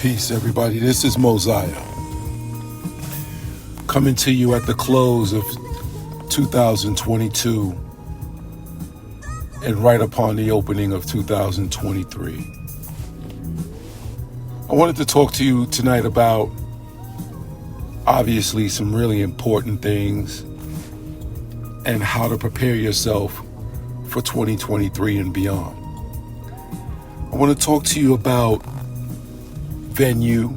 Peace, everybody. This is Mosiah, coming to you at the close of 2022 and right upon the opening of 2023. I wanted to talk to you tonight about, obviously, some really important things and how to prepare yourself for 2023 and beyond. I want to talk to you about venue,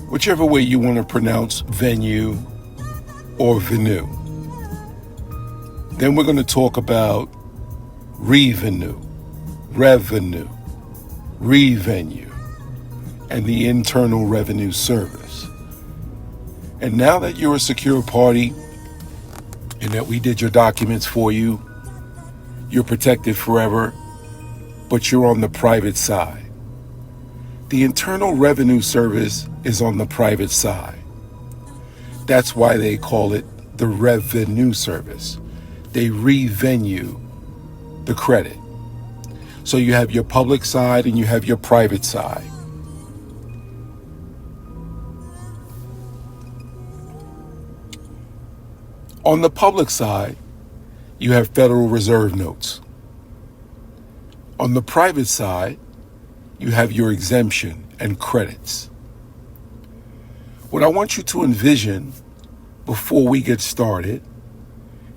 whichever way you want to pronounce venue or venue. Then we're going to talk about revenue, revenue, and the Internal Revenue Service. And now that you're a secure party and that we did your documents for you, you're protected forever, but you're on the private side. The Internal Revenue Service is on the private side. That's why they call it the Revenue Service. They revenue the credit. So you have your public side and you have your private side. On the public side, you have Federal Reserve notes. On the private side, you have your exemption and credits. What I want you to envision before we get started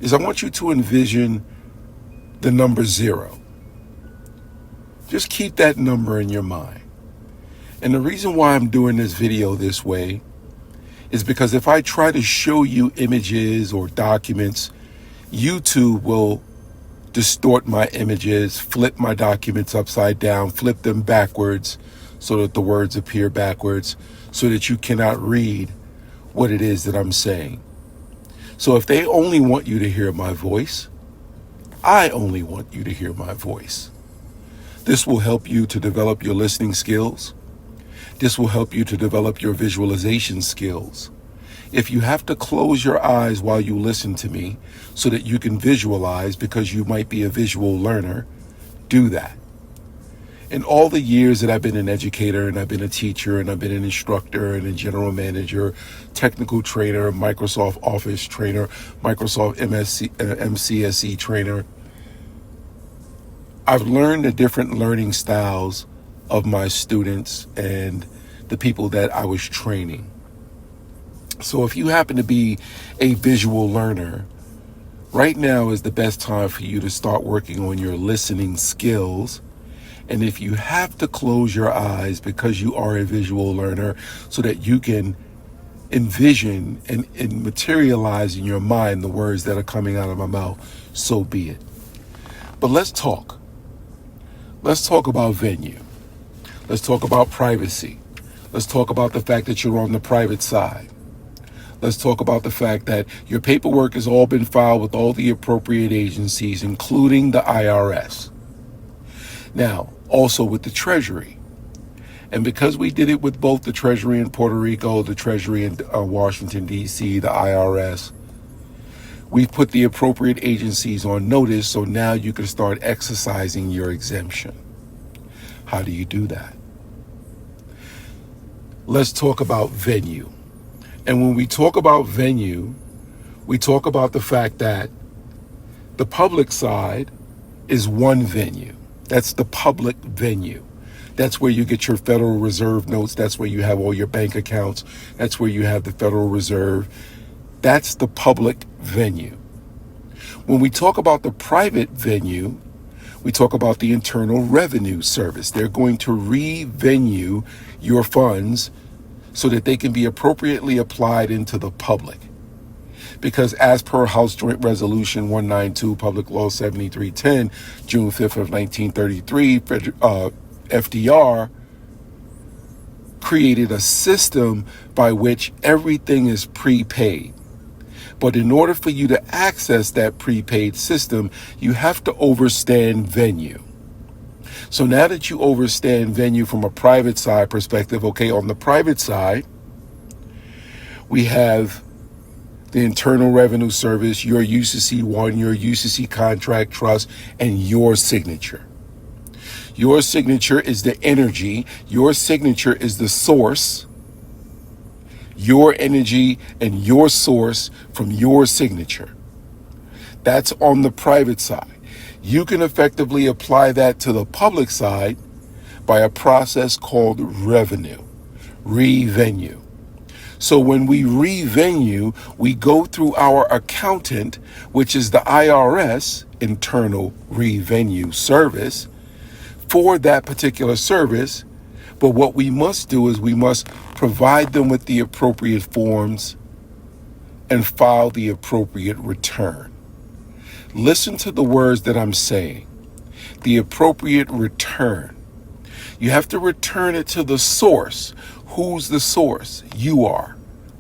is I want you to envision the number 0. Just keep that number in your mind. And the reason why I'm doing this video this way is because if I try to show you images or documents, YouTube will distort my images, flip my documents upside down, flip them backwards so that the words appear backwards, so that you cannot read what it is that I'm saying. So if they only want you to hear my voice, I only want you to hear my voice. This will help you to develop your listening skills. This will help you to develop your visualization skills. If you have to close your eyes while you listen to me so that you can visualize because you might be a visual learner, do that. In all the years that I've been an educator and I've been a teacher and I've been an instructor and a general manager, technical trainer, Microsoft Office trainer, Microsoft MCSE trainer, I've learned the different learning styles of my students and the people that I was training. So if you happen to be a visual learner, right now is the best time for you to start working on your listening skills. And if you have to close your eyes because you are a visual learner so that you can envision and materialize in your mind the words that are coming out of my mouth, so be it. But let's talk. Let's talk about venue. Let's talk about privacy. Let's talk about the fact that you're on the private side. Let's talk about the fact that your paperwork has all been filed with all the appropriate agencies, including the IRS. Now, also with the Treasury. And because we did it with both the Treasury in Puerto Rico, the Treasury in Washington, D.C., the IRS, we've put the appropriate agencies on notice, so now you can start exercising your exemption. How do you do that? Let's talk about venue. And when we talk about venue, we talk about the fact that the public side is one venue. That's the public venue. That's where you get your Federal Reserve notes. That's where you have all your bank accounts. That's where you have the Federal Reserve. That's the public venue. When we talk about the private venue, we talk about the Internal Revenue Service. They're going to revenue your funds so that they can be appropriately applied into the public. Because as per House Joint Resolution 192, Public Law 7310, June 5th of 1933, FDR created a system by which everything is prepaid. But in order for you to access that prepaid system, you have to overstand venue. So now that you overstand venue from a private side perspective, okay, on the private side, we have the Internal Revenue Service, your UCC1, your UCC contract trust, and your signature. Your signature is the energy. Your signature is the source. Your energy and your source from your signature. That's on the private side. You can effectively apply that to the public side by a process called revenue. So when we revenue, we go through our accountant, which is the IRS, Internal Revenue Service, for that particular service. But what we must do is we must provide them with the appropriate forms and file the appropriate return. Listen to the words that I'm saying. The appropriate return. You have to return it to the source. Who's the source? You are.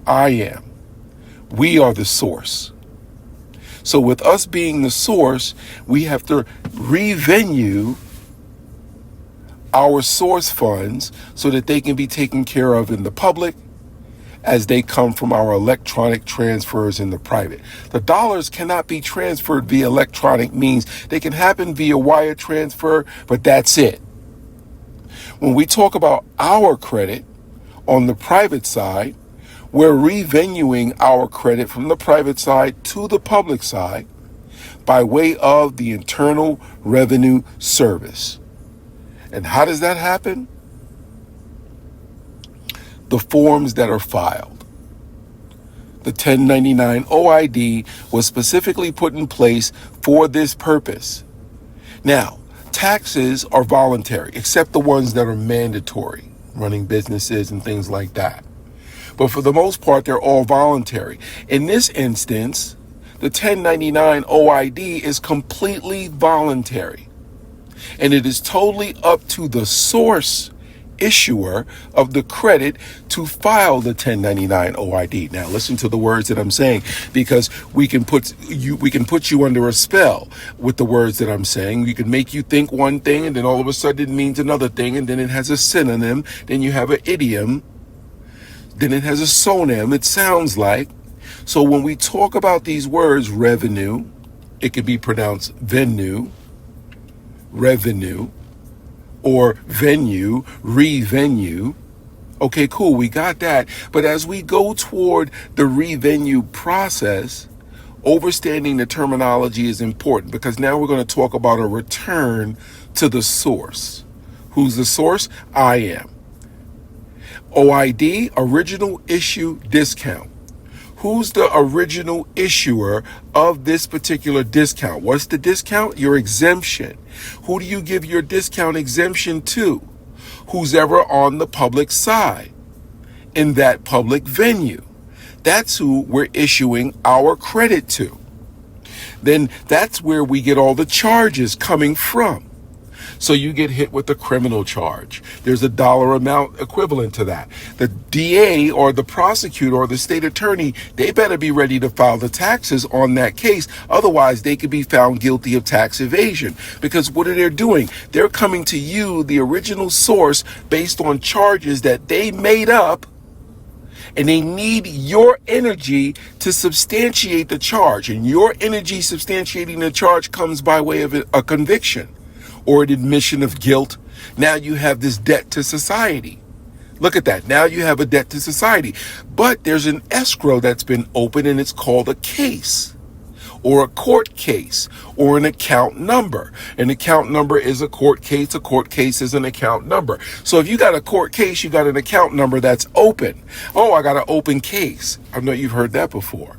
I am. We are the source. So with us being the source, we have to revenue our source funds so that they can be taken care of in the public as they come from our electronic transfers in the private. The dollars cannot be transferred via electronic means. They can happen via wire transfer, but that's it. When we talk about our credit on the private side, we're revenuing our credit from the private side to the public side by way of the Internal Revenue Service. And how does that happen? The forms that are filed. The 1099 OID was specifically put in place for this purpose. Now, taxes are voluntary, except the ones that are mandatory, running businesses and things like that. But for the most part, they're all voluntary. In this instance, the 1099 OID is completely voluntary. And it is totally up to the source issuer of the credit to file the 1099 OID. Now listen to the words that I'm saying, because we can put you under a spell with the words that I'm saying. We can make you think one thing and then all of a sudden it means another thing, and then it has a synonym, then you have an idiom, then it has a synonym, it sounds like. So when we talk about these words, revenue, it could be pronounced revenue, or venue, revenue. Okay, cool, we got that. But as we go toward the revenue process, understanding the terminology is important, because now we're going to talk about a return to the source. Who's the source? I am. OID, original issue discount. Who's the original issuer of this particular discount? What's the discount? Your exemption. Who do you give your discount exemption to? Who's ever on the public side in that public venue. That's who we're issuing our credit to. Then that's where we get all the charges coming from. So you get hit with a criminal charge. There's a dollar amount equivalent to that. The DA or the prosecutor or the state attorney, they better be ready to file the taxes on that case. Otherwise, they could be found guilty of tax evasion. Because what are they doing? They're coming to you, the original source, based on charges that they made up. And they need your energy to substantiate the charge. And your energy substantiating the charge comes by way of a conviction or an admission of guilt. Now you have this debt to society. Look at that. Now you have a debt to society. But there's an escrow that's been opened, and it's called a case or a court case or an account number. An account number is a court case. A court case is an account number. So if you got a court case, you got an account number that's open. Oh, I got an open case. I know you've heard that before.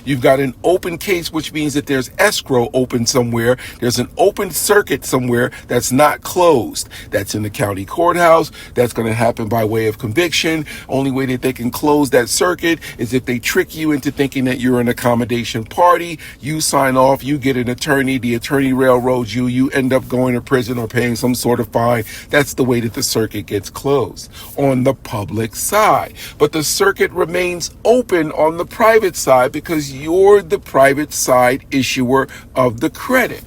You've got an open case, which means that there's escrow open somewhere. There's an open circuit somewhere that's not closed. That's in the county courthouse. That's going to happen by way of conviction. Only way that they can close that circuit is if they trick you into thinking that you're an accommodation party. You sign off, you get an attorney, the attorney railroads you, you end up going to prison or paying some sort of fine. That's the way that the circuit gets closed on the public side. But the circuit remains open on the private side because you're the private side issuer of the credit.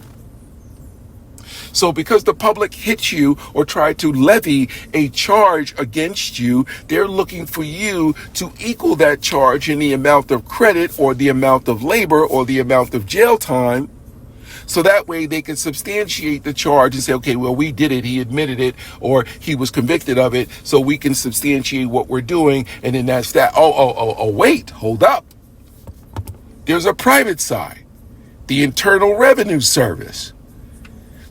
So because the public hit you or tried to levy a charge against you, they're looking for you to equal that charge in the amount of credit or the amount of labor or the amount of jail time, So that way they can substantiate the charge and say, okay, well, we did it, he admitted it, or he was convicted of it, so we can substantiate what we're doing, and then that's that. Oh, wait, hold up. There's a private side, the Internal Revenue Service.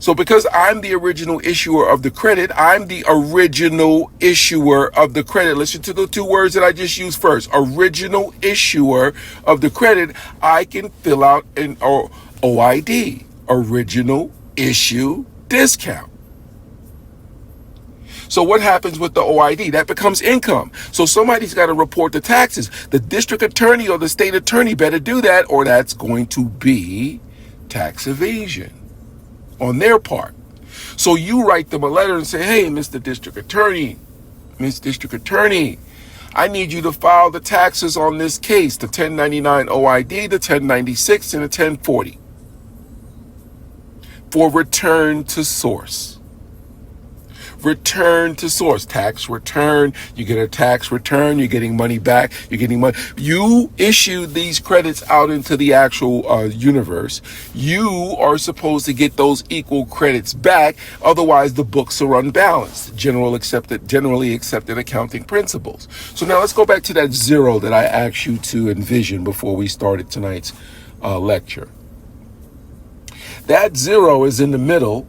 So because I'm the original issuer of the credit, I'm the original issuer of the credit. Listen to the two words that I just used first. Original issuer of the credit. I can fill out an OID, original issue discount. So what happens with the OID? That becomes income. So somebody's got to report the taxes. The district attorney or the state attorney better do that, or that's going to be tax evasion on their part. So you write them a letter and say, hey, Mr. District Attorney, Miss District Attorney, I need you to file the taxes on this case, the 1099 OID, the 1096, and the 1040 for return to source. Return to source, tax return. You get a tax return, you're getting money back, you're getting money. You issued these credits out into the actual universe. You are supposed to get those equal credits back. Otherwise, the books are unbalanced. Generally accepted accounting principles. So now let's go back to that zero that I asked you to envision before we started tonight's lecture. That zero is in the middle.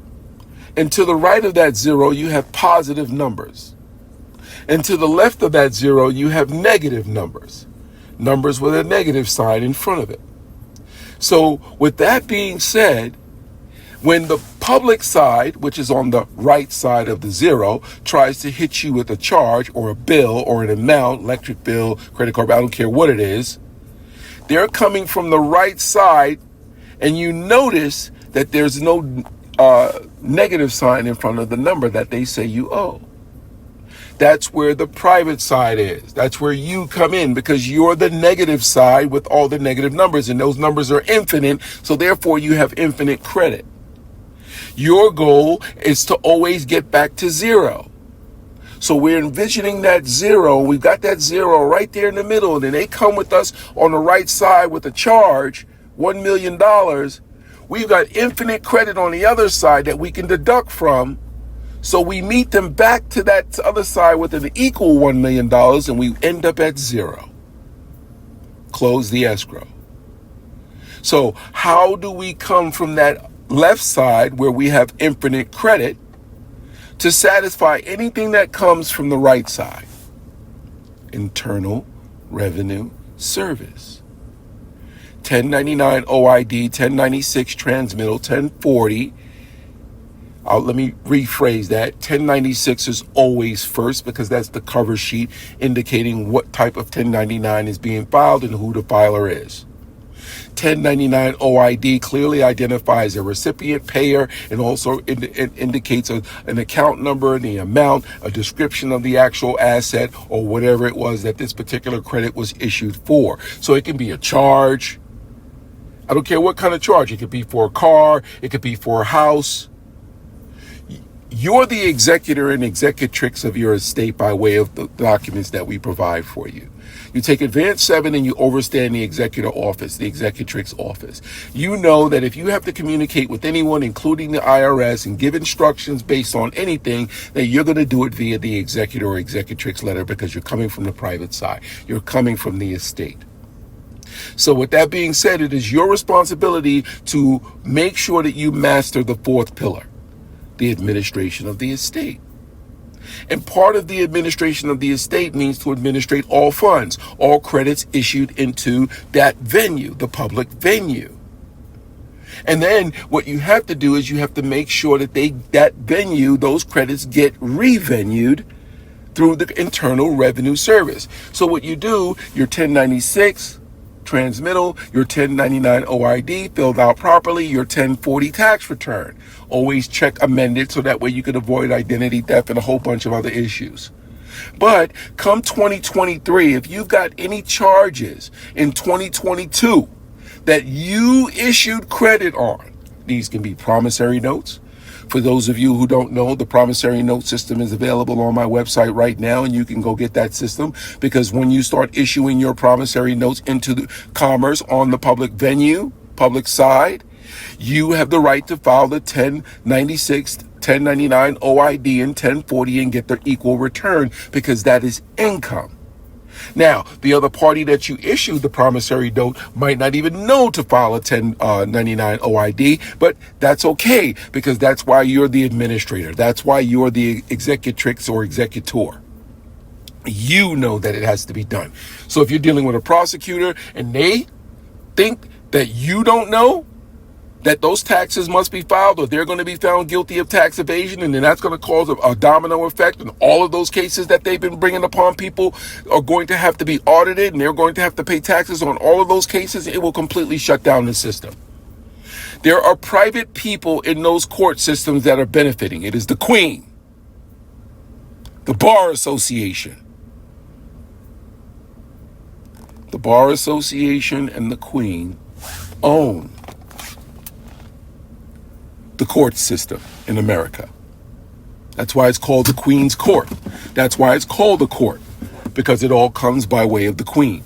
And to the right of that zero, you have positive numbers. And to the left of that zero, you have negative numbers. Numbers with a negative sign in front of it. So with that being said, when the public side, which is on the right side of the zero, tries to hit you with a charge or a bill or an amount, electric bill, credit card, I don't care what it is, they're coming from the right side, and you notice that there's no negative sign in front of the number that they say you owe. That's where the private side is. That's where you come in, because you're the negative side with all the negative numbers, and those numbers are infinite, so therefore you have infinite credit. Your goal is to always get back to zero. So we're envisioning that zero. We've got that zero right there in the middle, and then they come with us on the right side with a charge, $1 million. We've got infinite credit on the other side that we can deduct from. So we meet them back to that other side with an equal $1 million, and we end up at zero. Close the escrow. So how do we come from that left side where we have infinite credit to satisfy anything that comes from the right side? Internal Revenue Service. 1099 OID, 1096 transmittal, 1040. Let me rephrase that. 1096 is always first, because that's the cover sheet indicating what type of 1099 is being filed and who the filer is. 1099 OID clearly identifies a recipient, payer, and also indicates an account number, the amount, a description of the actual asset, or whatever it was that this particular credit was issued for. So it can be a charge. I don't care what kind of charge. It could be for a car. It could be for a house. You're the executor and executrix of your estate by way of the documents that we provide for you. You take Advance 7 and you overstand the executor office, the executrix office. You know that if you have to communicate with anyone, including the IRS, and give instructions based on anything, that you're going to do it via the executor or executrix letter, because you're coming from the private side. You're coming from the estate. So with that being said, it is your responsibility to make sure that you master the fourth pillar, the administration of the estate. And part of the administration of the estate means to administrate all funds, all credits issued into that venue, the public venue. And then what you have to do is you have to make sure that that venue, those credits get revenued through the Internal Revenue Service. So what you do, your 1096 transmittal, your 1099 OID filled out properly, your 1040 tax return. Always check amended, so that way you can avoid identity theft and a whole bunch of other issues. But come 2023, if you've got any charges in 2022 that you issued credit on, these can be promissory notes. For those of you who don't know, the promissory note system is available on my website right now, and you can go get that system, because when you start issuing your promissory notes into the commerce on the public venue, public side, You have the right to file the 1096, 1099 OID and 1040 and get their equal return because that is income. Now, the other party that you issued the promissory note might not even know to file a 1099 OID, but that's okay because that's why you're the administrator. That's why you're the executrix or executor. You know that it has to be done. So if you're dealing with a prosecutor and they think that you don't know that those taxes must be filed or they're going to be found guilty of tax evasion, and then that's going to cause a domino effect, and all of those cases that they've been bringing upon people are going to have to be audited and they're going to have to pay taxes on all of those cases, it will completely shut down the system. There are private people in those court systems that are benefiting. It is the Queen, the Bar Association. The Bar Association and the Queen own the court system in America. That's why it's called the Queen's Court. That's why it's called a court, because it all comes by way of the Queen.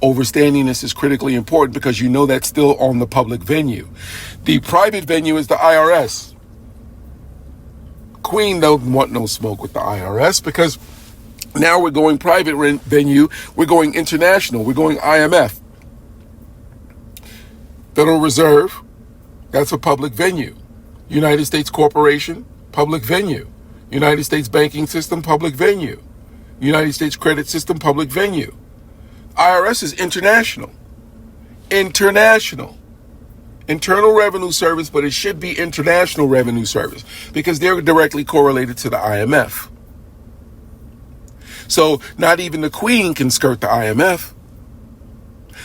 Overstanding this is critically important because you know that's still on the public venue. The private venue is the IRS. Queen don't want no smoke with the IRS because now we're going private venue, we're going international, we're going IMF. Federal Reserve, that's a public venue. United States Corporation, public venue. United States banking system, public venue. United States credit system, public venue. IRS is international. International. Internal Revenue Service, but it should be International Revenue Service because they're directly correlated to the IMF. So not even the Queen can skirt the IMF.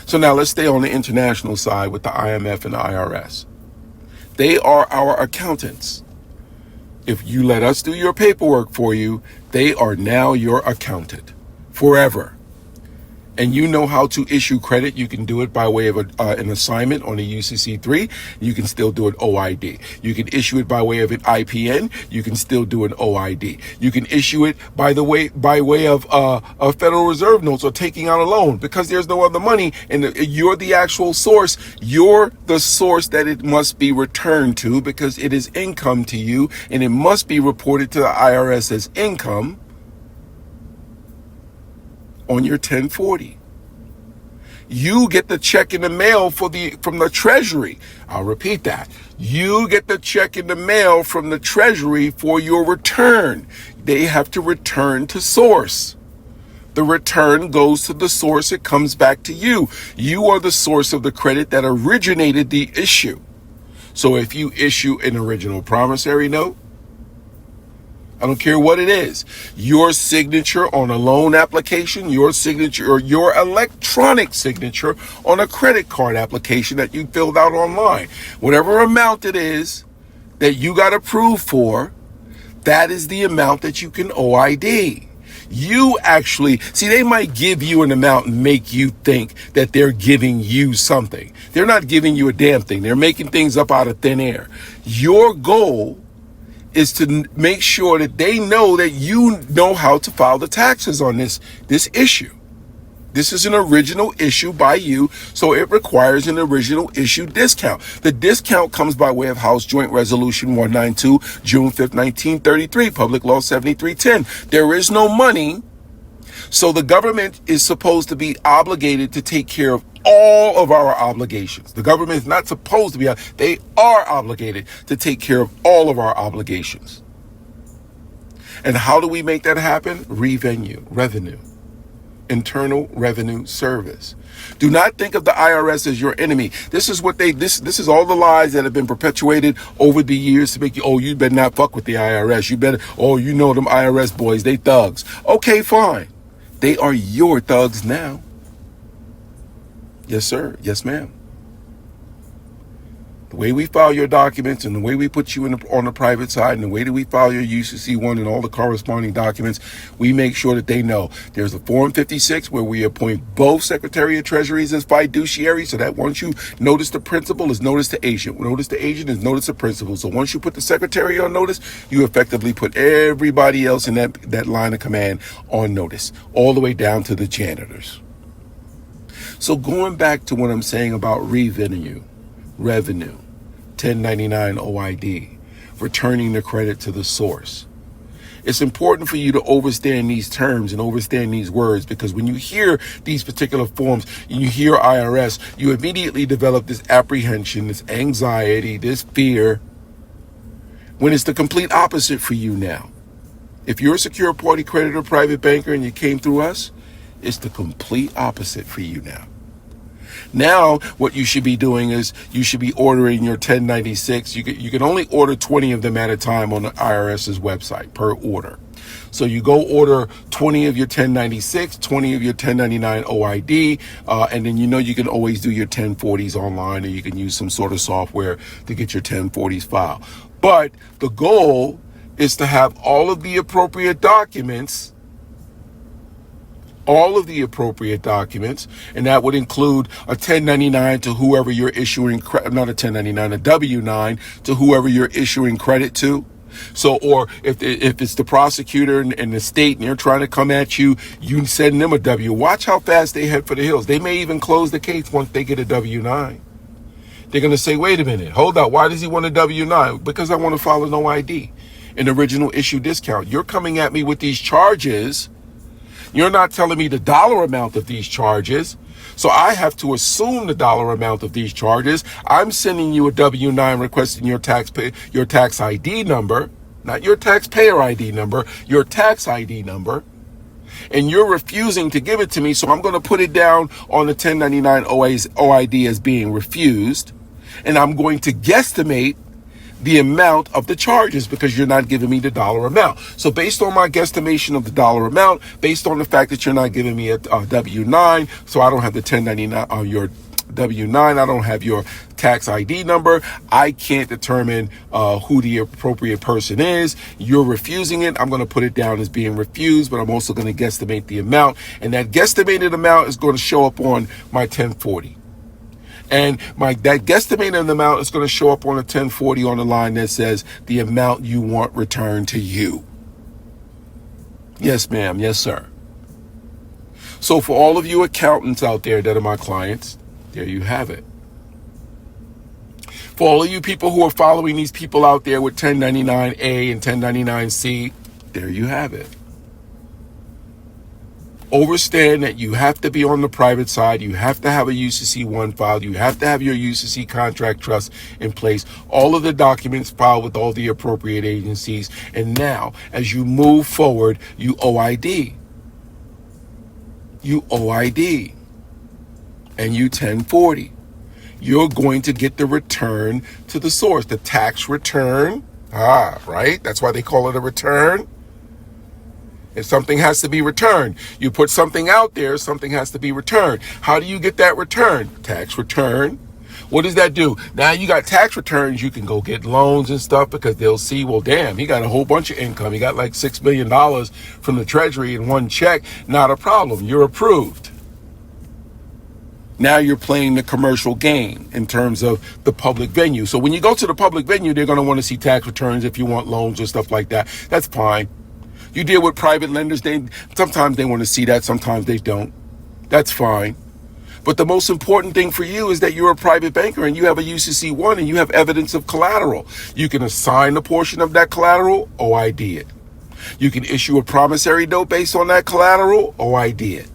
So now let's stay on the international side with the IMF and the IRS. They are our accountants. If you let us do your paperwork for you, they are now your accountant forever. And you know how to issue credit. You can do it by way of an assignment on a UCC3. You can still do an OID. You can issue it by way of an IPN. You can still do an OID. You can issue it by way of Federal Reserve notes or taking out a loan because there's no other money and you're the actual source. You're the source that it must be returned to because it is income to you and it must be reported to the IRS as income on your 1040. You get the check in the mail from the Treasury. I'll repeat that. You get the check in the mail from the Treasury for your return. They have to return to source. The return goes to the source. It comes back to you. You are the source of the credit that originated the issue. So if you issue an original promissory note, I don't care what it is. Your signature on a loan application, your signature or your electronic signature on a credit card application that you filled out online. Whatever amount it is that you got approved for, that is the amount that you can OID. You actually, see, they might give you an amount and make you think that they're giving you something. They're not giving you a damn thing. They're making things up out of thin air. Your goal is to make sure that they know that you know how to file the taxes on this issue. This is an original issue by you, so it requires an original issue discount. The discount comes by way of House Joint Resolution 192, June 5th, 1933, Public Law 7310. There is no money, so the government is supposed to be obligated to take care of all of our obligations. The government is not supposed to be, they are obligated to take care of all of our obligations. And how do we make that happen? Revenue. Internal Revenue Service. Do not think of the IRS as your enemy. This is what this is all the lies that have been perpetuated over the years to make you, oh, you better not fuck with the IRS. You better, oh, you know them IRS boys, they thugs. Okay, fine. They are your thugs now. Yes, sir. Yes, ma'am. The way we file your documents and the way we put you on the private side and the way that we file your UCC1 and all the corresponding documents, we make sure that they know there's a Form 56 where we appoint both Secretary of Treasuries as fiduciary so that once you notice the principal is notice the agent. Notice the agent is notice the principal. So once you put the Secretary on notice, you effectively put everybody else in that line of command on notice, all the way down to the janitors. So going back to what I'm saying about revenue, revenue, 1099 OID, returning the credit to the source. It's important for you to understand these terms and understand these words, because when you hear these particular forms and you hear IRS, you immediately develop this apprehension, this anxiety, this fear, when it's the complete opposite for you now. If you're a secure party creditor, private banker, and you came through us, it's the complete opposite for you now. Now, what you should be doing is you should be ordering your 1096. You can only order 20 of them at a time on the IRS's website per order. So you go order 20 of your 1096, 20 of your 1099 OID, and then you can always do your 1040s online, or you can use some sort of software to get your 1040s file. But the goal is to have all of the appropriate documents, and that would include a 1099 to whoever you're issuing, not a 1099, a W-9 to whoever you're issuing credit to. So, or if it's the prosecutor and the state and they're trying to come at you, you send them a W. Watch how fast they head for the hills. They may even close the case once they get a W-9. They're going to say, wait a minute, hold up. Why does he want a W-9? Because I want to file an OID, an original issue discount. You're coming at me with these charges. You're not telling me the dollar amount of these charges, so I have to assume the dollar amount of these charges. I'm sending you a W-9 requesting your tax ID number, not your taxpayer ID number, your tax ID number, and you're refusing to give it to me, so I'm going to put it down on the 1099 OID as being refused, and I'm going to guesstimate the amount of the charges because you're not giving me the dollar amount. So based on my guesstimation of the dollar amount, based on the fact that you're not giving me a W-9, so I don't have the 1099, your W-9, I don't have your tax ID number, I can't determine who the appropriate person is. You're refusing it. I'm going to put it down as being refused, but I'm also going to guesstimate the amount, and that guesstimated amount is going to show up on my 1040. And that guesstimated amount is going to show up on a 1040 on the line that says the amount you want returned to you. Yes, ma'am. Yes, sir. So for all of you accountants out there that are my clients, there you have it. For all of you people who are following these people out there with 1099A and 1099C, there you have it. Understand that you have to be on the private side. You have to have a UCC-1 filed. You have to have your UCC contract trust in place. All of the documents filed with all the appropriate agencies. And now, as you move forward, you OID. You OID. And you 1040. You're going to get the return to the source, the tax return. Right? That's why they call it a return. If something has to be returned, you put something out there, something has to be returned. How do you get that return? Tax return. What does that do? Now you got tax returns, you can go get loans and stuff because they'll see, well, damn, he got a whole bunch of income. He got like $6 million from the Treasury in one check. Not a problem. You're approved. Now you're playing the commercial game in terms of the public venue. So when you go to the public venue, they're going to want to see tax returns if you want loans or stuff like that. That's fine. You deal with private lenders, sometimes they want to see that, sometimes they don't. That's fine. But the most important thing for you is that you're a private banker and you have a UCC-1 and you have evidence of collateral. You can assign a portion of that collateral, OID it. You can issue a promissory note based on that collateral, OID it.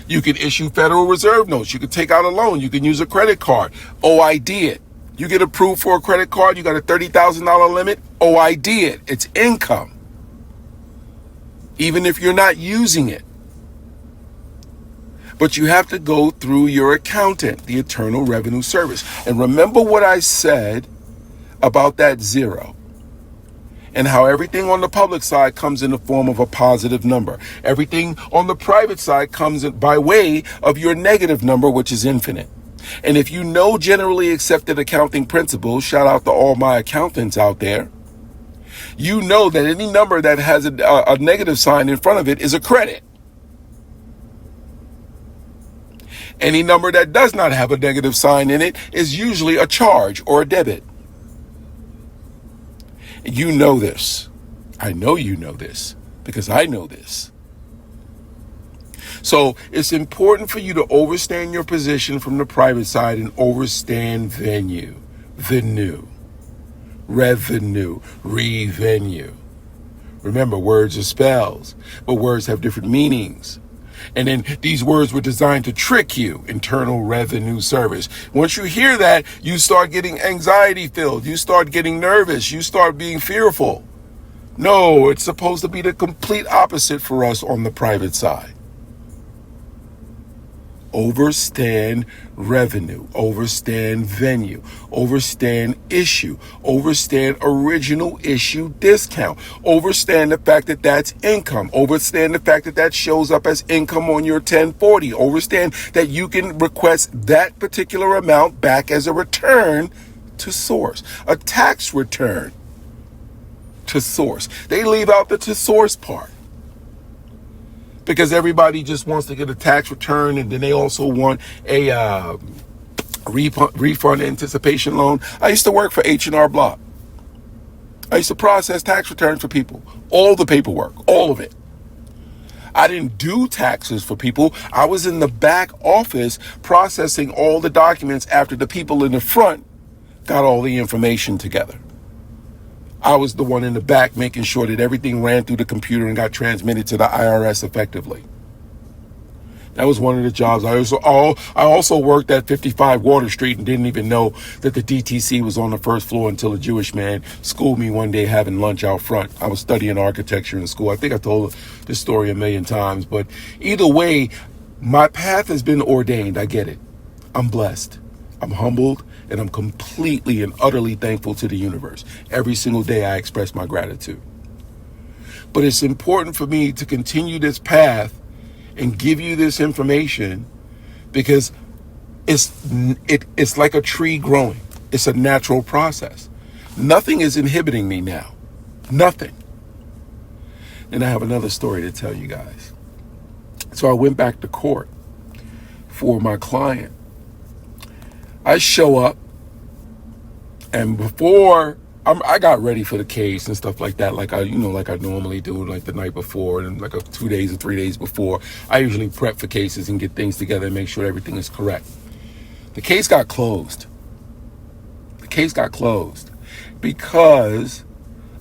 You can issue Federal Reserve notes. You can take out a loan. You can use a credit card, OID it. You get approved for a credit card, you got a $30,000 limit, OID it. It's income. Even if you're not using it. But you have to go through your accountant, the Internal Revenue Service. And remember what I said about that zero and how everything on the public side comes in the form of a positive number. Everything on the private side comes by way of your negative number, which is infinite. And if you know generally accepted accounting principles, shout out to all my accountants out there, you know that any number that has a negative sign in front of it is a credit. Any number that does not have a negative sign in it is usually a charge or a debit. You know this. I know you know this because I know this. So it's important for you to overstand your position from the private side and overstand venue, revenue. Remember, words are spells, but words have different meanings. And then these words were designed to trick you. Internal Revenue Service. Once you hear that, you start getting anxiety filled. You start getting nervous. You start being fearful. No, it's supposed to be the complete opposite for us on the private side. Overstand revenue, overstand venue, overstand issue, overstand original issue discount, overstand the fact that that's income, overstand the fact that that shows up as income on your 1040, overstand that you can request that particular amount back as a return to source, a tax return to source. They leave out the to source part, because everybody just wants to get a tax return, and then they also want a refund anticipation loan. I used to work for H&R Block. I used to process tax returns for people. All the paperwork, all of it. I didn't do taxes for people. I was in the back office processing all the documents after the people in the front got all the information together. I was the one in the back making sure that everything ran through the computer and got transmitted to the IRS effectively. That was one of the jobs. I also worked at 55 Water Street and didn't even know that the DTC was on the first floor until a Jewish man schooled me one day having lunch out front. I was studying architecture in school. I think I told this story a million times, but either way, my path has been ordained. I get it. I'm blessed. I'm humbled, and I'm completely and utterly thankful to the universe. Every single day I express my gratitude. But it's important for me to continue this path and give you this information, because it's like a tree growing. It's a natural process. Nothing is inhibiting me now. Nothing. And I have another story to tell you guys. So I went back to court for my client. I show up, and before I got ready for the case and stuff like that, like I normally do, like the night before, and like 2 days or 3 days before, I usually prep for cases and get things together and make sure everything is correct. The case got closed. Because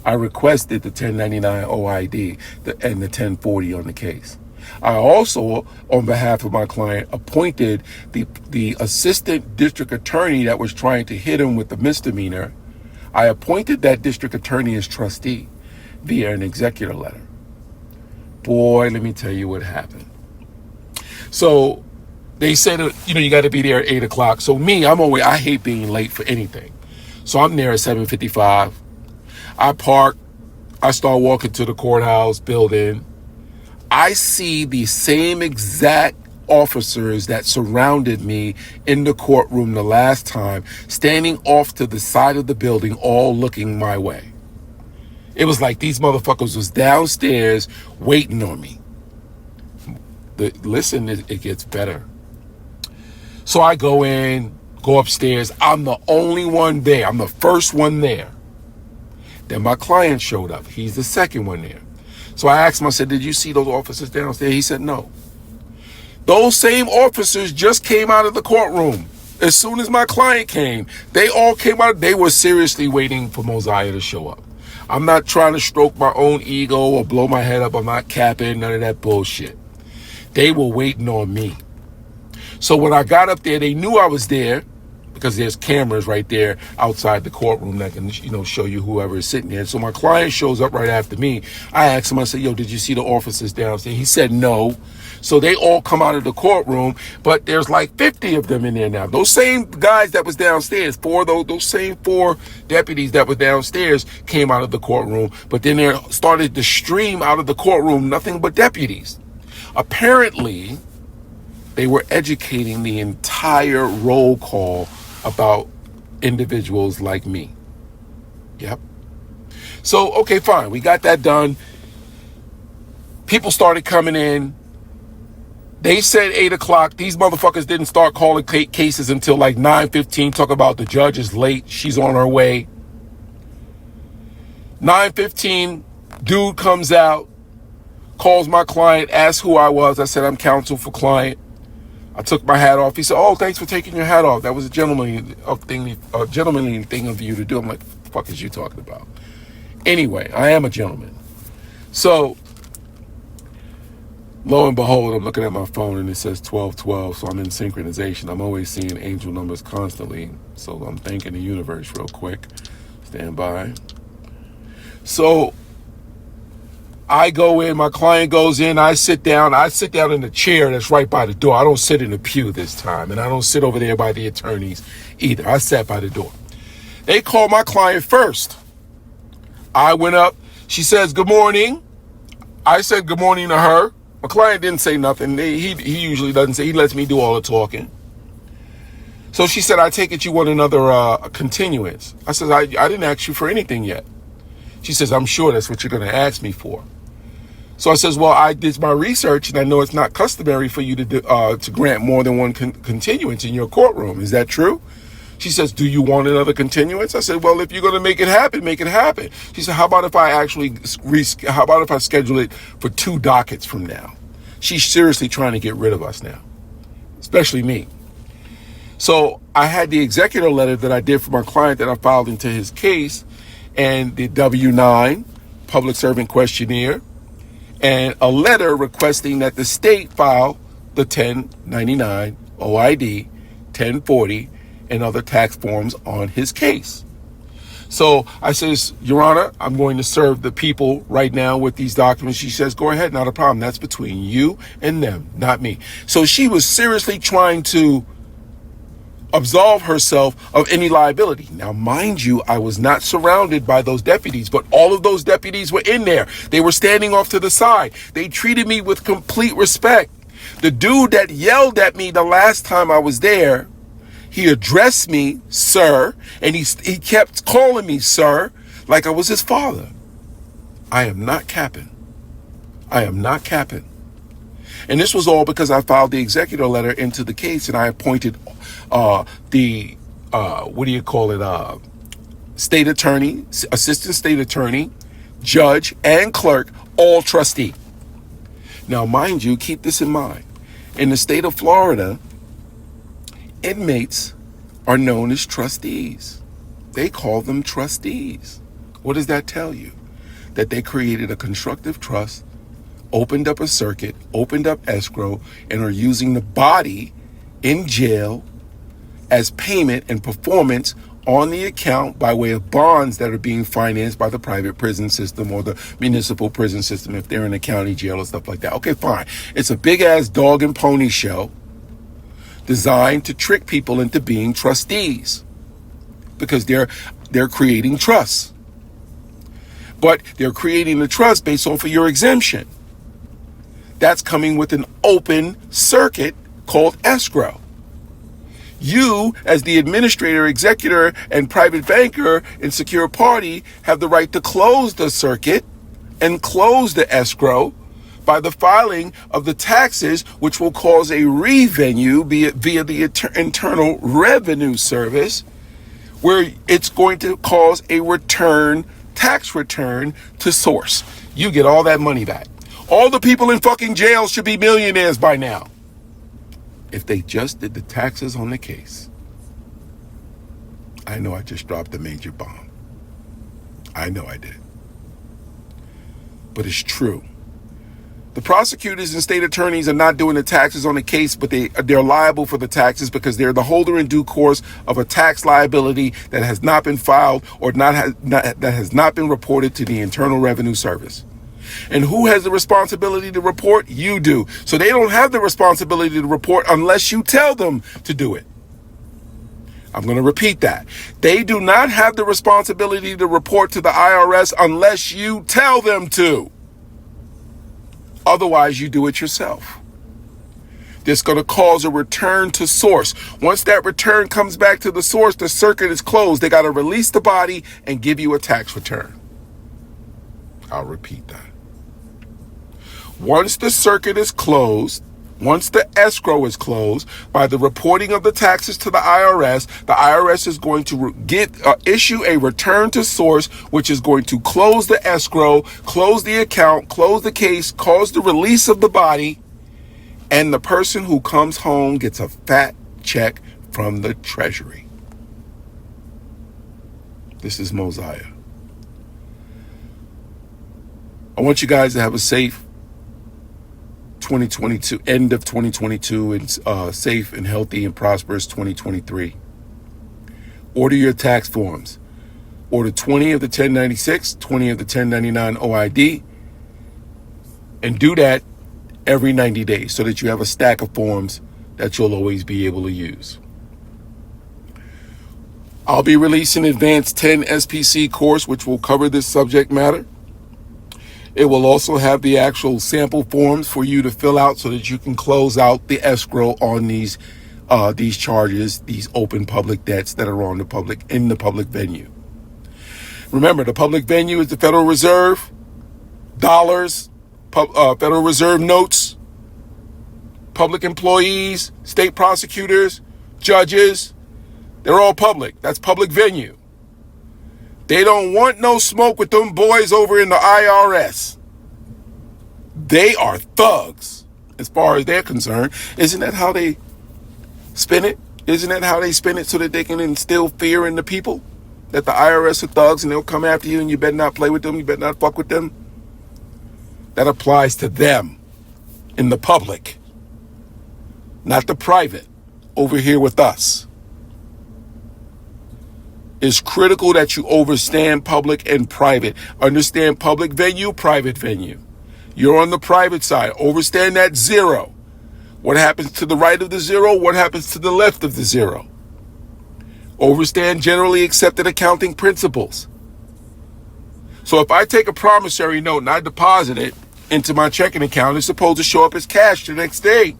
I requested the 1099 OID and the 1040 on the case. I also, on behalf of my client, appointed the assistant district attorney that was trying to hit him with the misdemeanor. I appointed that district attorney as trustee via an executor letter. Boy, let me tell you what happened. So they said, you got to be there at 8 o'clock. So me, I hate being late for anything. So I'm there at 7:55. I park. I start walking to the courthouse building. I see the same exact officers that surrounded me in the courtroom the last time, standing off to the side of the building, all looking my way. It was like these motherfuckers was downstairs waiting on me. Listen, it gets better. So I go upstairs. I'm the only one there. I'm the first one there. Then my client showed up. He's the second one there. So I asked him, I said, did you see those officers downstairs? He said, no. Those same officers just came out of the courtroom. As soon as my client came, they all came out. They were seriously waiting for Mosiah to show up. I'm not trying to stroke my own ego or blow my head up. I'm not capping, none of that bullshit. They were waiting on me. So when I got up there, they knew I was there, because there's cameras right there outside the courtroom that can, show you whoever is sitting there. So my client shows up right after me. I asked him, I said, yo, did you see the officers downstairs? He said, no. So they all come out of the courtroom, but there's like 50 of them in there now. Those same guys that was downstairs, those same 4 deputies that were downstairs came out of the courtroom, but then there started to stream out of the courtroom nothing but deputies. Apparently, they were educating the entire roll call about individuals like me. Yep. So, okay, fine. We got that done. People started coming in. They said 8 o'clock. These motherfuckers didn't start calling cases until like 9:15. Talk about the judge is late. She's on her way. 9:15, dude comes out, Calls my client, asks who I was. I said, I'm counsel for client. I took my hat off. He said, oh, thanks for taking your hat off. That was a gentlemanly thing of you to do. I'm like, what the fuck is you talking about? Anyway, I am a gentleman. So, lo and behold, I'm looking at my phone and it says 12:12, so I'm in synchronization. I'm always seeing angel numbers constantly, so I'm thanking the universe real quick. Stand by. So, I go in, my client goes in, I sit down in the chair that's right by the door. I don't sit in the pew this time, and I don't sit over there by the attorneys either. I sat by the door. They called my client first. I went up. She says, good morning. I said good morning to her. My client didn't say nothing. He usually doesn't say. He lets me do all the talking. So she said, I take it you want another continuance. I said, I didn't ask you for anything yet. She says, I'm sure that's what you're going to ask me for. So I says, well, I did my research, and I know it's not customary for you to grant more than one continuance in your courtroom. Is that true? She says, do you want another continuance? I said, well, if you're going to make it happen, make it happen. She said, how about if I schedule it for 2 dockets from now? She's seriously trying to get rid of us now, especially me. So I had the executor letter that I did for my client that I filed into his case, and the W-9 public servant questionnaire, and a letter requesting that the state file the 1099 OID, 1040, and other tax forms on his case. So I says, Your Honor, I'm going to serve the people right now with these documents. She says, go ahead, not a problem. That's between you and them, not me. So she was seriously trying to absolve herself of any liability. Now, mind you, I was not surrounded by those deputies, but all of those deputies were in there. They were standing off to the side. They treated me with complete respect. The dude that yelled at me the last time I was there, he addressed me, sir, and he kept calling me sir, like I was his father. I am not capping. I am not capping. And this was all because I filed the executor letter into the case, and I appointed state attorney, assistant state attorney, judge, and clerk, all trustee. Now, mind you, keep this in mind. In the state of Florida, inmates are known as trustees. They call them trustees. What does that tell you? That they created a constructive trust, opened up a circuit, opened up escrow, and are using the body in jail as payment and performance on the account by way of bonds that are being financed by the private prison system or the municipal prison system if they're in a county jail or stuff like that. Okay, fine. It's a big-ass dog and pony show designed to trick people into being trustees because they're creating trusts. But they're creating the trust based off of your exemption. That's coming with an open circuit called escrow. You, as the administrator, executor, and private banker and secure party, have the right to close the circuit and close the escrow by the filing of the taxes, which will cause a revenue via the Internal Revenue Service, where it's going to cause a tax return to source. You get all that money back. All the people in fucking jail should be millionaires by now, if they just did the taxes on the case. I know I just dropped a major bomb. I know I did. But it's true. The prosecutors and state attorneys are not doing the taxes on the case, but they're liable for the taxes because they're the holder in due course of a tax liability that has not been filed or that has not been reported to the Internal Revenue Service. And who has the responsibility to report? You do. So they don't have the responsibility to report unless you tell them to do it. I'm going to repeat that. They do not have the responsibility to report to the IRS unless you tell them to. Otherwise, you do it yourself. This is going to cause a return to source. Once that return comes back to the source, the circuit is closed. They got to release the body and give you a tax return. I'll repeat that. Once the circuit is closed, Once the escrow is closed, by the reporting of the taxes to the IRS is going to issue a return to source, which is going to close the escrow, close the account, close the case, cause the release of the body, and the person who comes home gets a fat check from the Treasury. This is Mosiah. I want you guys to have a safe 2022, end of 2022, and safe and healthy and prosperous 2023. Order your tax forms. Order 20 of the 1096, 20 of the 1099 OID, and do that every 90 days so that you have a stack of forms that you'll always be able to use. I'll be releasing Advanced 10 SPC course, which will cover this subject matter. It will also have the actual sample forms for you to fill out so that you can close out the escrow on these charges, these open public debts that are on in the public venue. Remember, the public venue is the Federal Reserve, dollars, Federal Reserve notes, public employees, state prosecutors, judges. They're all public. That's public venue. They don't want no smoke with them boys over in the IRS. They are thugs as far as they're concerned. Isn't that how they spin it? Isn't that how they spin it so that they can instill fear in the people? That the IRS are thugs and they'll come after you and you better not play with them, you better not fuck with them? That applies to them in the public, not the private over here with us. It's critical that you understand public and private. Understand public venue, private venue. You're on the private side. Understand that zero. What happens to the right of the zero? What happens to the left of the zero? Understand generally accepted accounting principles. So if I take a promissory note and I deposit it into my checking account, it's supposed to show up as cash the next day.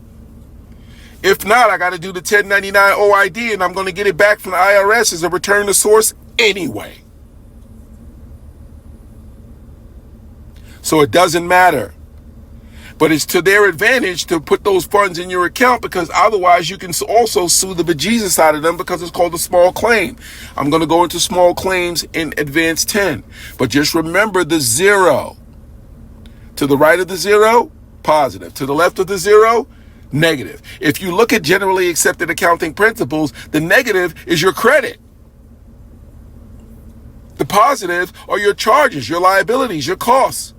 If not, I got to do the 1099 OID and I'm going to get it back from the IRS as a return to source anyway. So it doesn't matter. But it's to their advantage to put those funds in your account because otherwise you can also sue the bejesus out of them because it's called a small claim. I'm going to go into small claims in Advanced 10. But just remember the zero. To the right of the zero, positive. To the left of the zero, negative. If you look at generally accepted accounting principles, the negative is your credit. The positive are your charges, your liabilities, your costs.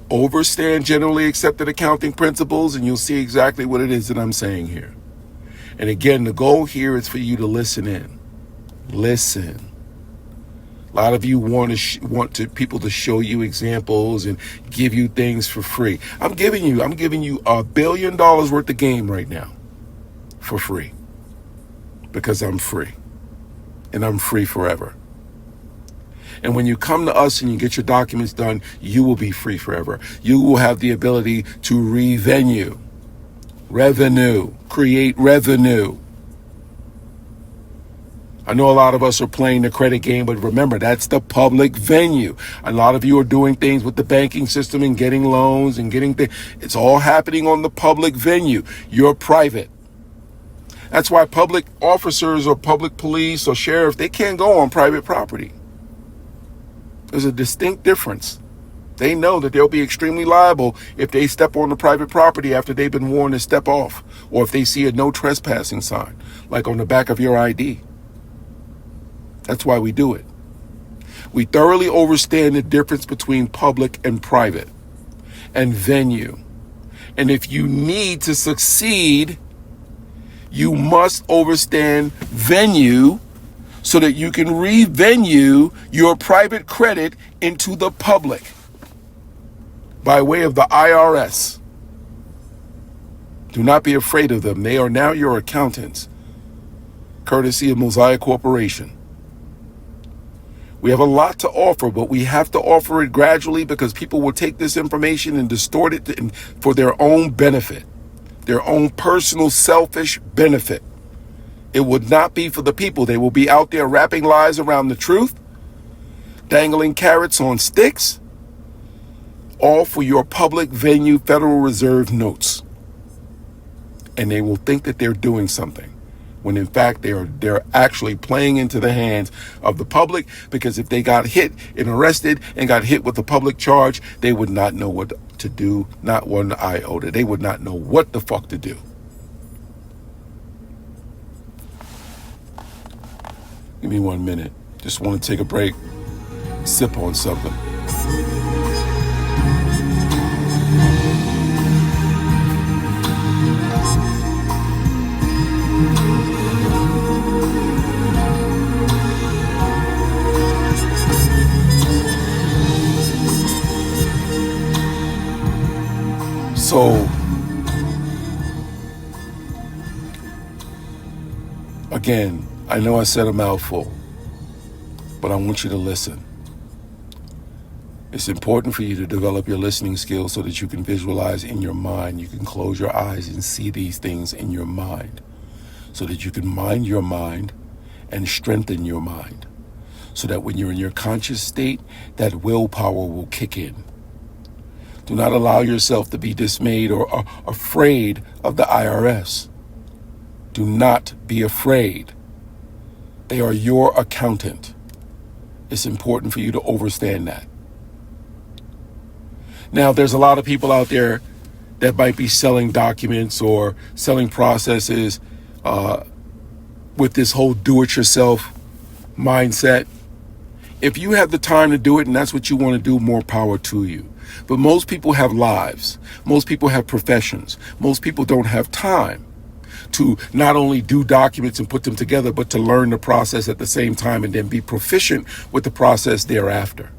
Understand generally accepted accounting principles and you'll see exactly what it is that I'm saying here. And again, the goal here is for you to listen in. Listen. A lot of you want people to show you examples and give you things for free. I'm giving you $1 billion worth of game right now for free because I'm free and I'm free forever. And when you come to us and you get your documents done, you will be free forever. You will have the ability to create revenue. I know a lot of us are playing the credit game, but remember, that's the public venue. A lot of you are doing things with the banking system and getting loans and getting things. It's all happening on the public venue. You're private. That's why public officers or public police or sheriff, they can't go on private property. There's a distinct difference. They know that they'll be extremely liable if they step on the private property after they've been warned to step off, or if they see a no trespassing sign, like on the back of your ID. That's why we do it. We thoroughly understand the difference between public and private and venue. And if you need to succeed, you must understand venue so that you can revenue your private credit into the public by way of the IRS. Do not be afraid of them. They are now your accountants, courtesy of Mosiah Corporation. We have a lot to offer, but we have to offer it gradually because people will take this information and distort it for their own benefit, their own personal selfish benefit. It would not be for the people. They will be out there wrapping lies around the truth, dangling carrots on sticks, all for your public venue Federal Reserve notes. And they will think that they're doing something, when in fact they're actually playing into the hands of the public, because if they got hit and arrested and got hit with a public charge, they would not know what to do, not one iota. They would not know what the fuck to do. Give me 1 minute. Just want to take a break, sip on something. So, again, I know I said a mouthful, but I want you to listen. It's important for you to develop your listening skills so that you can visualize in your mind. You can close your eyes and see these things in your mind, so that you can mind your mind and strengthen your mind, so that when you're in your conscious state, that willpower will kick in. Do not allow yourself to be dismayed or afraid of the IRS. Do not be afraid. They are your accountant. It's important for you to understand that. Now, there's a lot of people out there that might be selling documents or selling processes with this whole do-it-yourself mindset. If you have the time to do it and that's what you want to do, more power to you. But most people have lives. Most people have professions. Most people don't have time to not only do documents and put them together, but to learn the process at the same time and then be proficient with the process thereafter.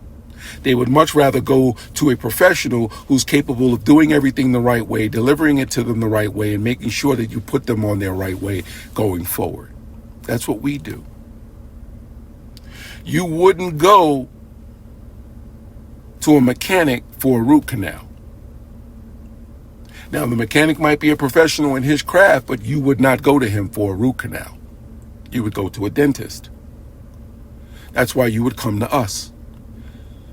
They would much rather go to a professional who's capable of doing everything the right way, delivering it to them the right way, and making sure that you put them on their right way going forward. That's what we do. You wouldn't go to a mechanic for a root canal. Now, the mechanic might be a professional in his craft, but you would not go to him for a root canal. You would go to a dentist. That's why you would come to us,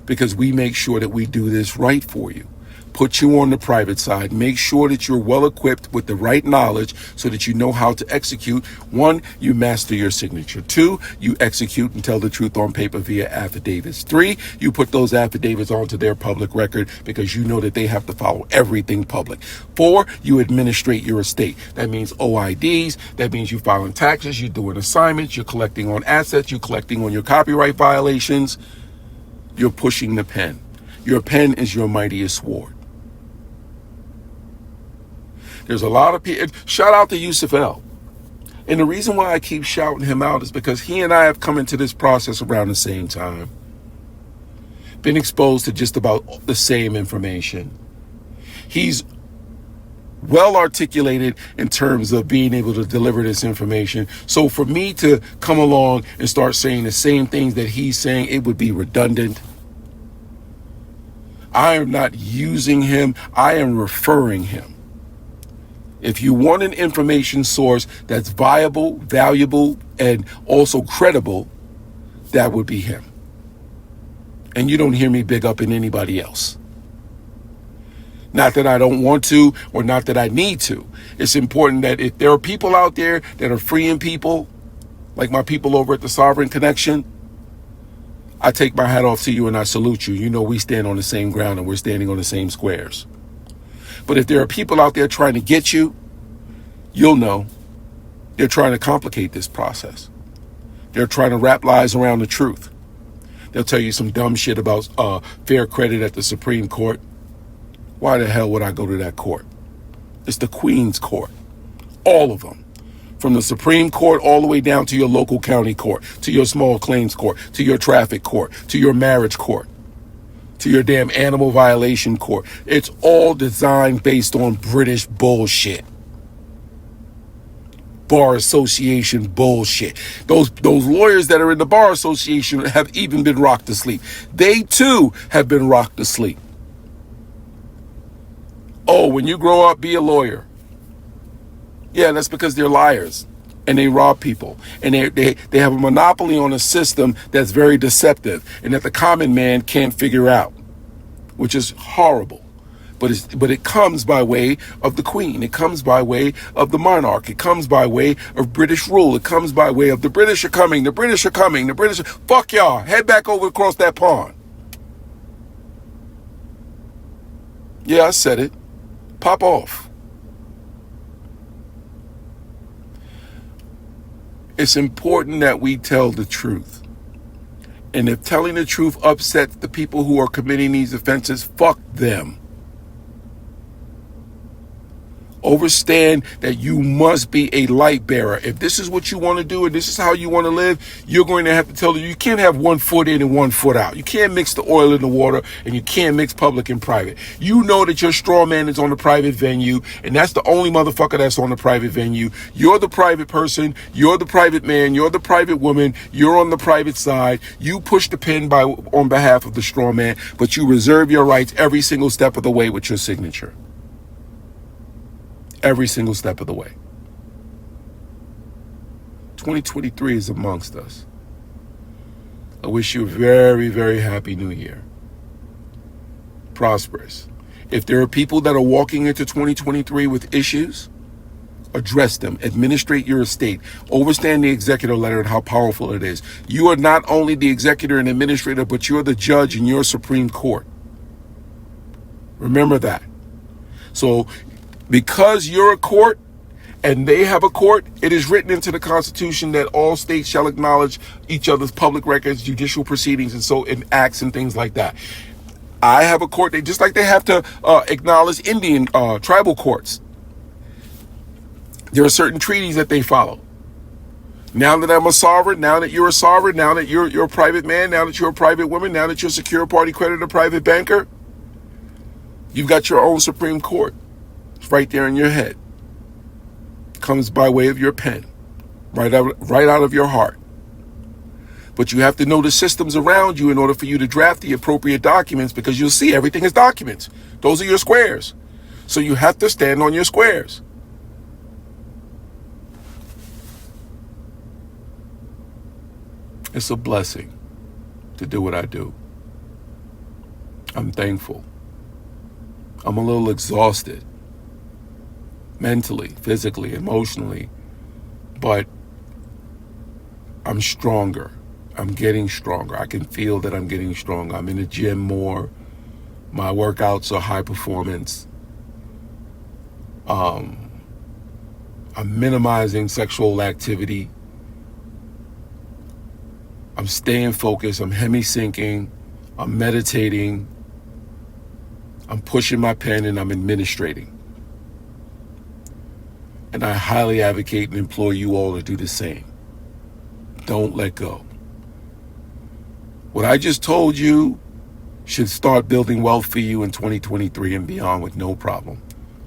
because we make sure that we do this right for you. Put you on the private side. Make sure that you're well equipped with the right knowledge so that you know how to execute. 1, you master your signature. 2, you execute and tell the truth on paper via affidavits. 3, you put those affidavits onto their public record because you know that they have to follow everything public. 4, you administrate your estate. That means OIDs. That means you filing taxes. You're doing assignments. You're collecting on assets. You're collecting on your copyright violations. You're pushing the pen. Your pen is your mightiest sword. There's a lot of people. Shout out to Yusuf L. And the reason why I keep shouting him out is because he and I have come into this process around the same time. Been exposed to just about the same information. He's well articulated in terms of being able to deliver this information. So for me to come along and start saying the same things that he's saying, it would be redundant. I am not using him. I am referring him. If you want an information source that's viable, valuable, and also credible, that would be him. And you don't hear me big up in anybody else. Not that I don't want to, or not that I need to. It's important that if there are people out there that are freeing people, like my people over at the Sovereign Connection, I take my hat off to you and I salute you. You know we stand on the same ground and we're standing on the same squares. But if there are people out there trying to get you, you'll know they're trying to complicate this process. They're trying to wrap lies around the truth. They'll tell you some dumb shit about fair credit at the Supreme Court. Why the hell would I go to that court? It's the Queen's Court. All of them. From the Supreme Court all the way down to your local county court, to your small claims court, to your traffic court, to your marriage court, to your damn animal violation court. It's all designed based on British bullshit. Bar Association bullshit. Those lawyers that are in the Bar Association have even been rocked to sleep. They too have been rocked to sleep. Oh, when you grow up, be a lawyer. Yeah, that's because they're liars and they rob people and they have a monopoly on a system that's very deceptive and that the common man can't figure out. which is horrible. But it comes by way of the Queen. It comes by way of the monarch. It comes by way of British rule. It comes by way of the British are coming. The British are coming. The British are... Fuck y'all. Head back over across that pond. Yeah, I said it. Pop off. It's important that we tell the truth. And if telling the truth upsets the people who are committing these offenses, fuck them. Understand that you must be a light bearer. If this is what you want to do and this is how you want to live, you're going to have to tell them you can't have 1 foot in and 1 foot out. You can't mix the oil in the water, and you can't mix public and private. You know that your straw man is on the private venue, and that's the only motherfucker that's on the private venue. You're the private person. You're the private man. You're the private woman. You're on the private side. You push the pen on behalf of the straw man, but you reserve your rights every single step of the way with your signature. Every single step of the way. 2023 is amongst us. I wish you a very, very happy new year. Prosperous. If there are people that are walking into 2023 with issues, address them. Administrate your estate. Understand the executor letter and how powerful it is. You are not only the executor and administrator, but you're the judge in your Supreme Court. Remember that. So, because you're a court and they have a court, it is written into the Constitution that all states shall acknowledge each other's public records, judicial proceedings, and so in acts and things like that. I have a court, just like they have to acknowledge Indian tribal courts. There are certain treaties that they follow. Now that I'm a sovereign, now that you're a sovereign, now that you're a private man, now that you're a private woman, now that you're a secure party creditor, private banker, you've got your own Supreme Court. It's right there in your head. Comes by way of your pen, right out of your heart. But you have to know the systems around you in order for you to draft the appropriate documents, because you'll see everything is documents. Those are your squares. So you have to stand on your squares. It's a blessing to do what I do. I'm thankful. I'm a little exhausted. Mentally, physically, emotionally, but I'm stronger. I'm getting stronger. I can feel that I'm getting stronger. I'm in the gym more. My workouts are high performance. I'm minimizing sexual activity. I'm staying focused. I'm hemi-syncing. I'm meditating. I'm pushing my pen and I'm administrating. And I highly advocate and implore you all to do the same. Don't let go. What I just told you should start building wealth for you in 2023 and beyond with no problem.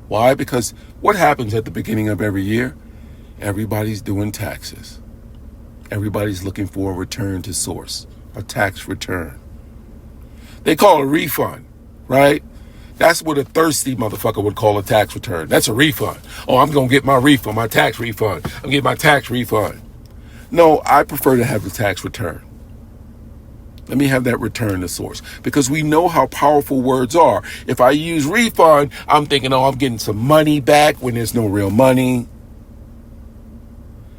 Why? Because what happens at the beginning of every year? Everybody's doing taxes. Everybody's looking for a return to source, a tax return. They call it a refund, right? That's what a thirsty motherfucker would call a tax return. That's a refund. Oh, I'm going to get my refund, my tax refund. I'm going to get my tax refund. No, I prefer to have the tax return. Let me have that return to source, because we know how powerful words are. If I use refund, I'm thinking, oh, I'm getting some money back when there's no real money.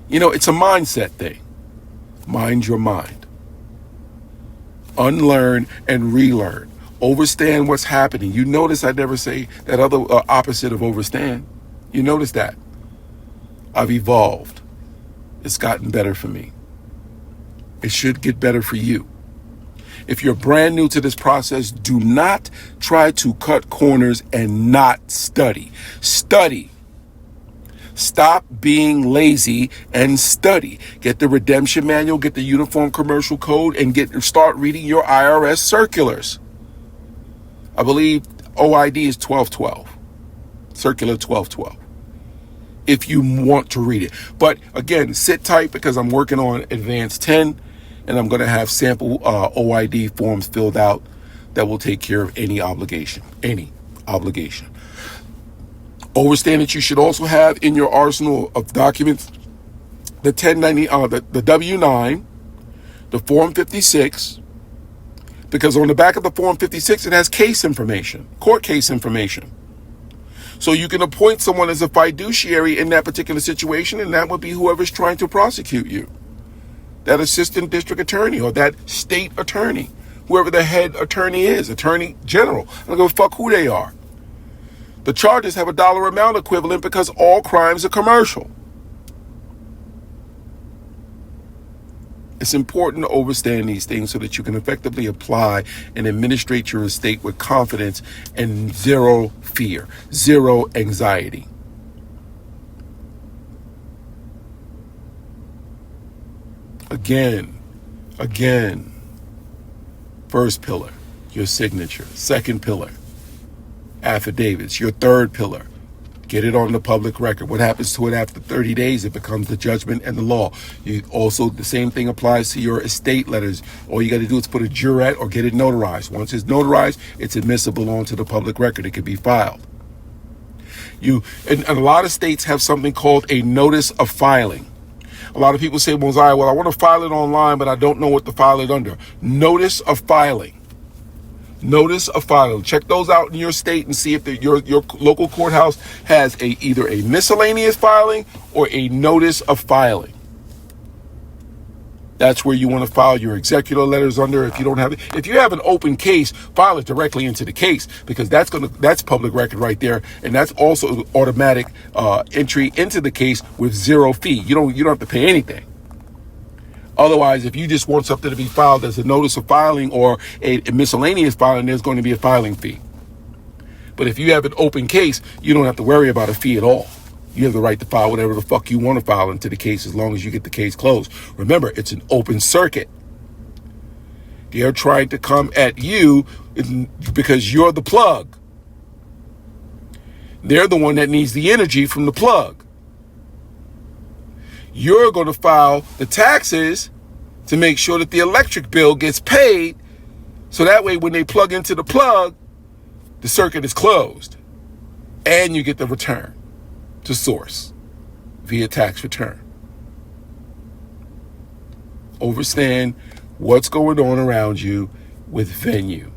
You know, it's a mindset thing. Mind your mind. Unlearn and relearn. Overstand what's happening. You notice I never say that other opposite of overstand. You notice that. I've evolved. It's gotten better for me. It should get better for you. If you're brand new to this process, do not try to cut corners and not study. Study. Stop being lazy and study. Get the redemption manual, get the Uniform Commercial Code, and start reading your IRS circulars. I believe OID is 1212. Circular 1212. If you want to read it. But again, sit tight, because I'm working on Advanced 10, and I'm going to have sample OID forms filled out that will take care of any obligation. Understand that you should also have in your arsenal of documents the 1090, the W-9, the Form 56, Because on the back of the Form 56, it has case information, court case information. So you can appoint someone as a fiduciary in that particular situation, and that would be whoever's trying to prosecute you. That assistant district attorney or that state attorney, whoever the head attorney is, attorney general. I don't give a fuck who they are. The charges have a dollar amount equivalent because all crimes are commercial. It's important to understand these things so that you can effectively apply and administrate your estate with confidence and zero fear, zero anxiety. Again, first pillar, your signature. Second pillar, affidavits. Your third pillar, get it on the public record. What happens to it after 30 days? It becomes the judgment and the law. Also, the same thing applies to your estate letters. All you got to do is put a jurat or get it notarized. Once it's notarized, it's admissible onto the public record. It can be filed. And a lot of states have something called a notice of filing. A lot of people say, Mosiah, well, I want to file it online, but I don't know what to file it under. Notice of filing. Notice of filing. Check those out in your state and see if your local courthouse has either a miscellaneous filing or a notice of filing. That's where you want to file your executor letters under. If you don't have it, if you have an open case, file it directly into the case, because that's public record right there, and that's also automatic entry into the case with zero fee. You don't have to pay anything. Otherwise, if you just want something to be filed as a notice of filing or a miscellaneous filing, there's going to be a filing fee. But if you have an open case, you don't have to worry about a fee at all. You have the right to file whatever the fuck you want to file into the case as long as you get the case closed. Remember, it's an open circuit. They're trying to come at you because you're the plug. They're the one that needs the energy from the plug. You're going to file the taxes to make sure that the electric bill gets paid, so that way when they plug into the plug, the circuit is closed and you get the return to source via tax return. Understand what's going on around you with revenue,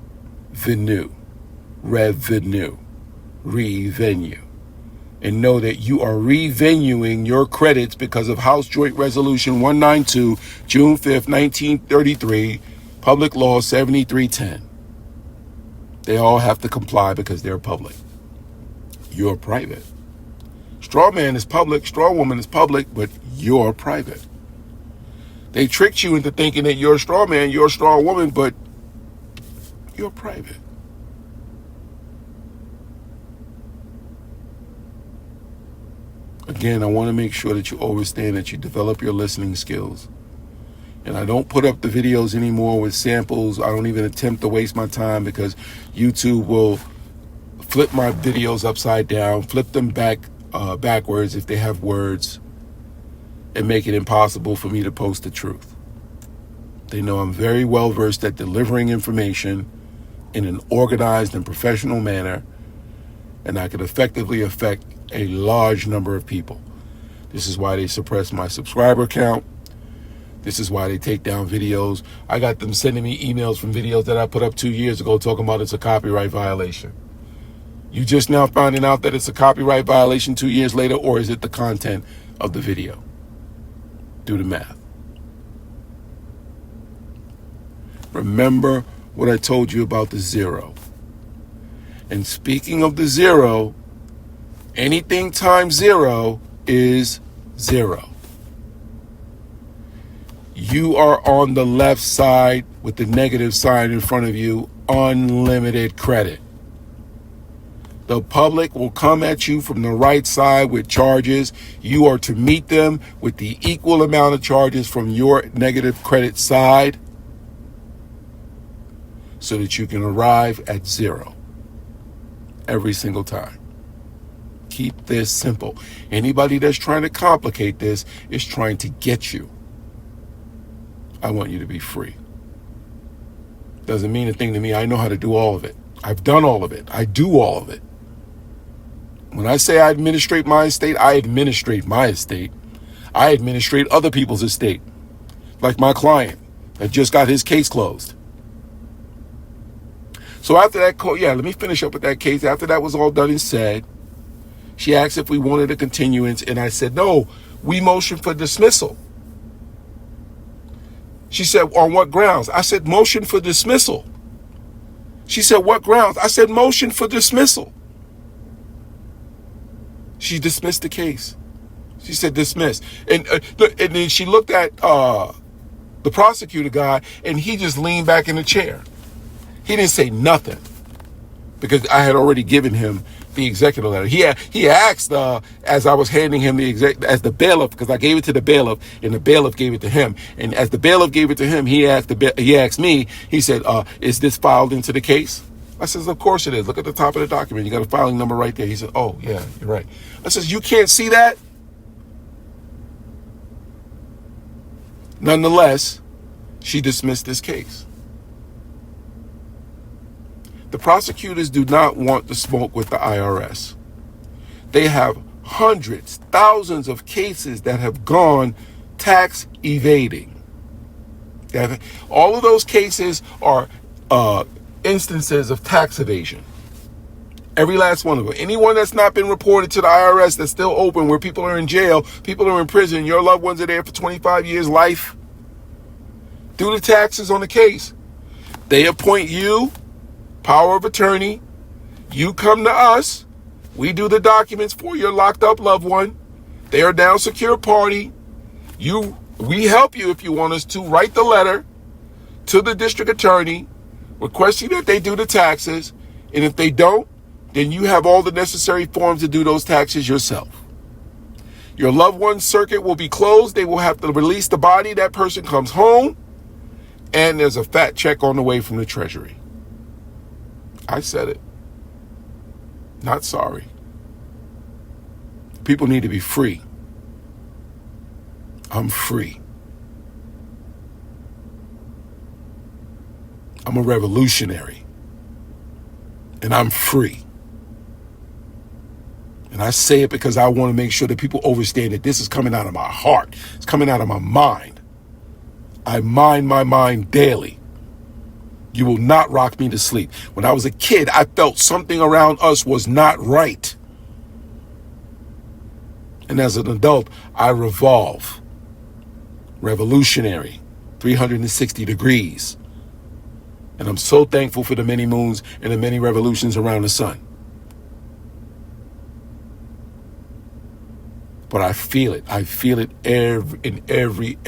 and know that you are revenuing your credits because of House Joint Resolution 192, June 5th, 1933, Public Law 7310. They all have to comply because they're public. You're private. Straw man is public, straw woman is public, but you're private. They tricked you into thinking that you're a straw man, you're a straw woman, but you're private. Again, I want to make sure that you understand that you develop your listening skills. And I don't put up the videos anymore with samples. I don't even attempt to waste my time because YouTube will flip my videos upside down, flip them backwards if they have words, and make it impossible for me to post the truth. They know I'm very well versed at delivering information in an organized and professional manner, and I can effectively affect a large number of people. This is why they suppress my subscriber count. This is why they take down videos. I got them sending me emails from videos that I put up 2 years ago talking about it's a copyright violation. You just now finding out that it's a copyright violation 2 years later, or is it the content of the video? Do the math. Remember what I told you about the zero. And speaking of the zero, anything times zero is zero. You are on the left side with the negative sign in front of you, unlimited credit. The public will come at you from the right side with charges. You are to meet them with the equal amount of charges from your negative credit side so that you can arrive at zero every single time. Keep this simple. Anybody that's trying to complicate this is trying to get you. I want you to be free. Doesn't mean a thing to me. I know how to do all of it. I've done all of it. I do all of it. When I say I administrate my estate, I administrate my estate. I administrate other people's estate. Like my client that just got his case closed. So after that call, let me finish up with that case. After that was all done and said, she asked if we wanted a continuance, and I said, no, we motioned for dismissal. She said, on what grounds? I said, motion for dismissal. She said, what grounds? I said, motion for dismissal. She dismissed the case. She said, dismiss. And then she looked at the prosecutor guy, and he just leaned back in the chair. He didn't say nothing because I had already given him the executive letter. He asked as I was handing him as the bailiff, because I gave it to the bailiff and the bailiff gave it to him. And as the bailiff gave it to him, he asked me. He said, "Is this filed into the case?" I says, "Of course it is. Look at the top of the document. You got a filing number right there." He said, "Oh yeah, you're right." I says, "You can't see that?" Nonetheless, she dismissed this case. The prosecutors do not want to smoke with the IRS. They have hundreds, thousands of cases that have gone tax evading. All of those cases are instances of tax evasion. Every last one of them. Anyone that's not been reported to the IRS that's still open, where people are in jail, people are in prison, your loved ones are there for 25 years life, do the taxes on the case. They appoint you, power of attorney. You come to us. We do the documents for your locked up loved one. They are now secure party. We help you, if you want us to, write the letter to the district attorney requesting that they do the taxes. And if they don't, then you have all the necessary forms to do those taxes yourself. Your loved one's circuit will be closed. They will have to release the body. That person comes home, and there's a fat check on the way from the Treasury. I said it. Not sorry. People need to be free. I'm free. I'm a revolutionary. And I'm free. And I say it because I want to make sure that people understand that this is coming out of my heart. It's coming out of my mind. I mind my mind daily. You will not rock me to sleep. When I was a kid, I felt something around us was not right. And as an adult, I revolve. Revolutionary. 360 degrees. And I'm so thankful for the many moons and the many revolutions around the sun. But I feel it. I feel it in every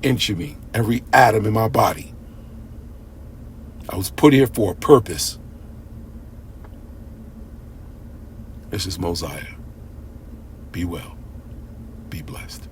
inch of me, every atom in my body. I was put here for a purpose. This is Mosiah. Be well. Be blessed.